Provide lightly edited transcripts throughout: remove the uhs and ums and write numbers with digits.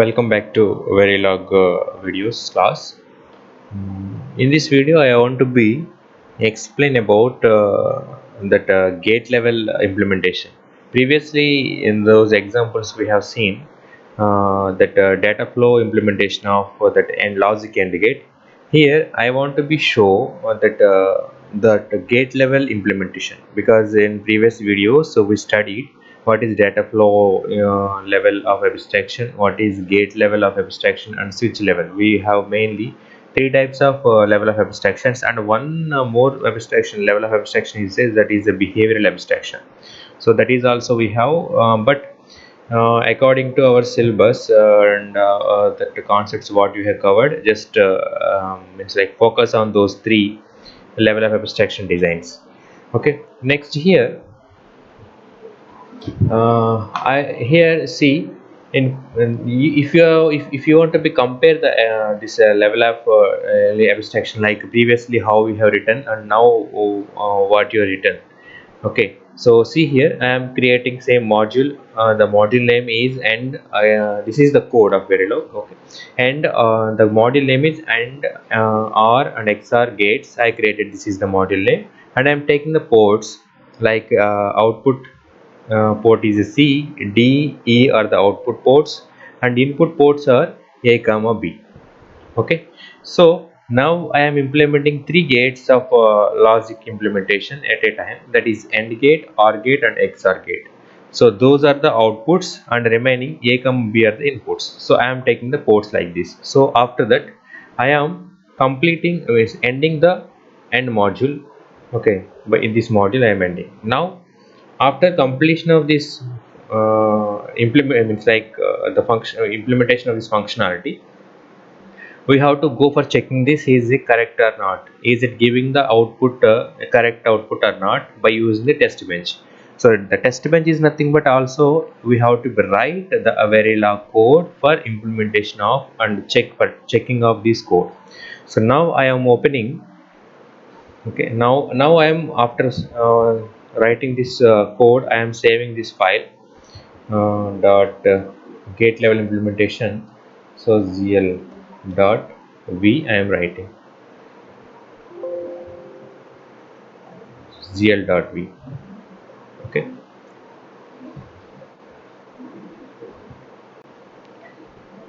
Welcome back to Verilog videos class. In this video, I want to be explain about that gate level implementation. Previously, in those examples, we have seen that data flow implementation of that and logic and gate. Here, I want to be show that gate level implementation, because in previous videos, so we studied what is data flow level of abstraction, what is gate level of abstraction, and switch level. We have mainly three types of level of abstractions, and one more abstraction level of abstraction is that is a behavioral abstraction. So that is also we have, but according to our syllabus the concepts what you have covered, just it's like focus on those three level of abstraction designs. Okay, next here, I here see if you want to be compare the this level of abstraction, like previously how we have written and now what you have written. Okay, so see here I am creating same module. The module name is, and this is the code of Verilog. Okay, and the module name is, and OR and XOR gates I created. This is the module name, and I am taking the ports like output port is C, D, E are the output ports, and input ports are A comma B. Okay, so now I am implementing three gates of logic implementation at a time, that is AND gate, OR gate, and XOR gate. So those are the outputs, and remaining A comma B are the inputs. So I am taking the ports like this. So after that I am completing ending the end module. Okay, but in this module I am ending. Now after completion of this implement, it's like the function implementation of this functionality, we have to go for checking this is it correct or not, is it giving the output correct output or not, by using the test bench. So the test bench is nothing but also we have to write the Verilog code for implementation of and check for checking of this code. So now I am opening. Okay, now I am after writing this code, I am saving this file dot gate level implementation. So gl dot v I am writing gl dot v. Okay,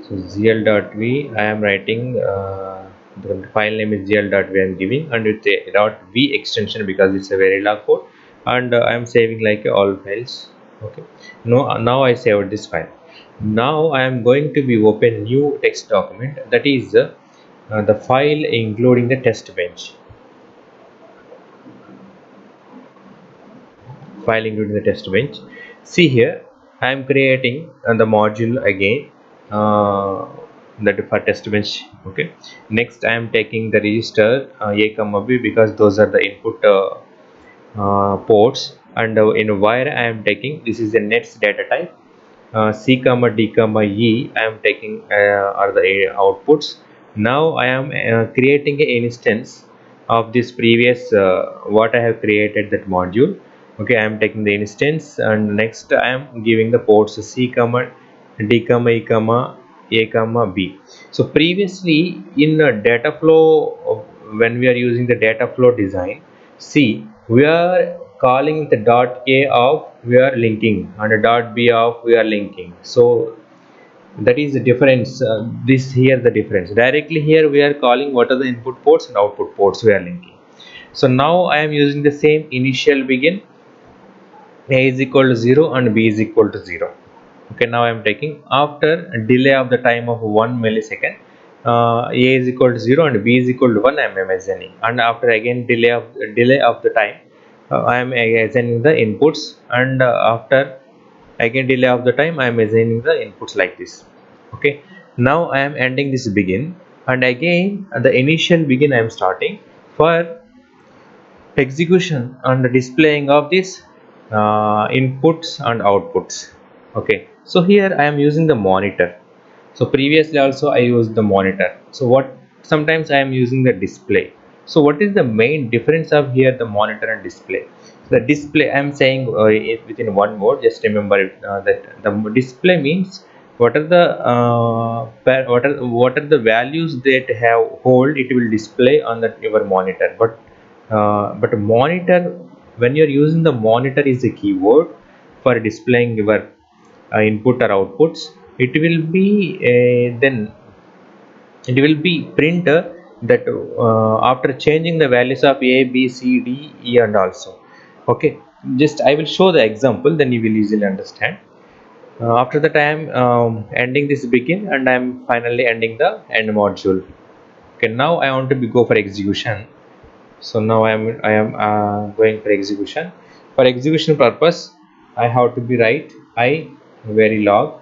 so gl dot v I am writing, the file name is gl dot v I am giving, and with a dot v extension because it's a Verilog code, and I am saving like all files. Okay, now I saved this file. Now I am going to be open new text document, that is the file including the test bench, file including the test bench. See here I am creating the module again, that for test bench. Okay, next I am taking the register a comma b because those are the input ports, and in wire I am taking, this is a nets data type, c comma d comma e I am taking are the outputs. Now I am creating an instance of this previous what I have created that module. Okay, I am taking the instance, and next I am giving the ports c comma d comma e comma a comma b. So previously in data flow, when we are using the data flow design, see we are calling the dot a of we are linking and dot b of we are linking. So that is the difference. This here the difference, directly here we are calling what are the input ports and output ports we are linking. So now I am using the same initial begin, a is equal to 0 and b is equal to 0. Okay, now I am taking after a delay of the time of 1 millisecond, a is equal to 0 and b is equal to 1 I am assigning, and after again delay of the time, I am assigning the inputs, and after again delay of the time I am assigning the inputs like this. Okay, now I am ending this begin, and again the initial begin I am starting for execution and displaying of this inputs and outputs. Okay, so here I am using the monitor. So previously also I used the monitor. So what, sometimes I am using the display. So what is the main difference of here the monitor and display? The display I am saying within one word, just remember it, that the display means what are the values that have hold, it will display on that your monitor. But monitor, when you're using the monitor is a keyword for displaying your input or outputs, it will be then it will be printer that after changing the values of a b c d e and also. Okay, just I will show the example, then you will easily understand. After that I am ending this begin, and I am finally ending the end module. Okay, now I want to go for execution. So now I am going for execution. For execution purpose, I have to be write I verilog.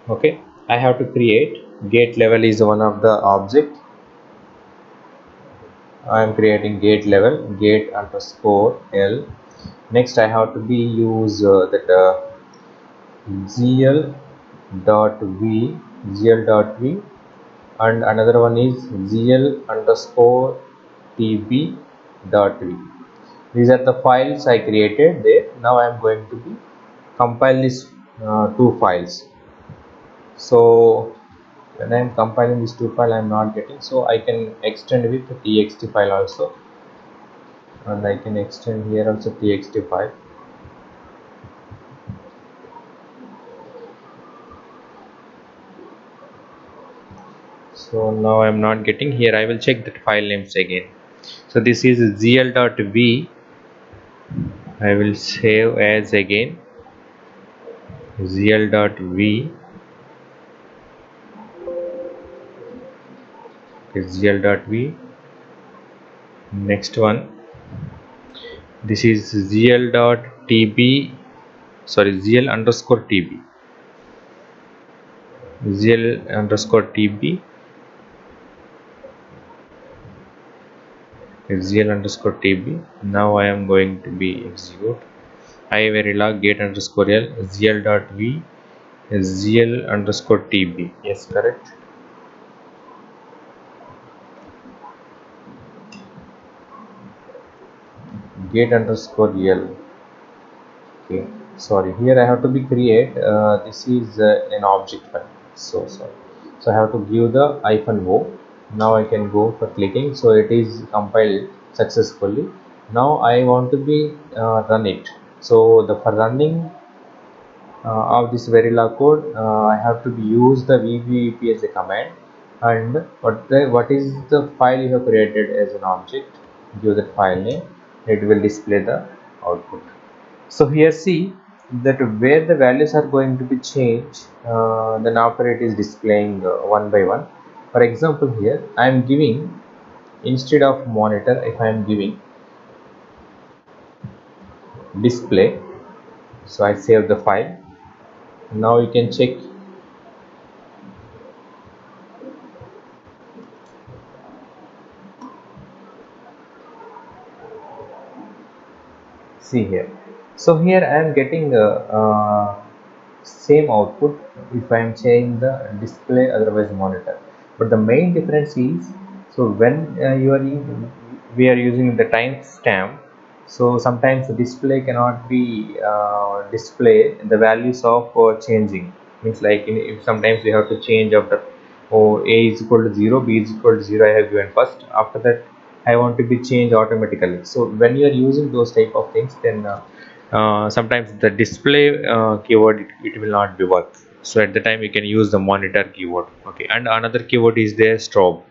Okay, I have to create gate level is one of the object. I am creating gate level, gate underscore l. Next I have to be use that gl dot v, gl dot v, and another one is gl underscore tb dot v. These are the files I created there. Now I am going to be compile these two files. So when I am compiling these two files, I am not getting, so I can extend with the txt file also, and I can extend here also txt file. So now I am not getting here. I will check that file names again. So this is gl.v. I will save as again gl.v, gl.v. Next one, this is gl.tb, sorry, gl underscore tb, gl underscore tb, gl underscore tb. Now I am going to be execute I verilog get underscore l gl.v gl underscore tb. Yes, correct. Get underscore l. Okay, sorry, here I have to be create this is an object file. So sorry, so I have to give the -o. Now I can go for clicking, so it is compiled successfully. Now I want to be run it. So the for running of this Verilog code, I have to use the vvep as a command, and what is the file you have created as an object, give that file name, it will display the output. So here see that where the values are going to be changed, then after it is displaying one by one. For example, here I am giving, instead of monitor, if I am giving display, so I save the file. Now you can check. See here, so here I am getting same output if I am changing the display, otherwise monitor. But the main difference is, so when we are using the timestamp, so sometimes the display cannot be display the values of changing, means like if sometimes we have to change after, a is equal to 0, b is equal to 0 I have given first, after that I want to be changed automatically. So when you are using those type of things, then sometimes the display keyword, it will not be work. So at the time you can use the monitor keyword. Okay, and another keyword is there strobe.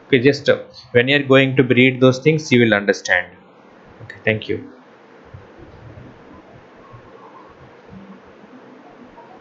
Okay, just when you are going to read those things, you will understand. Okay, thank you.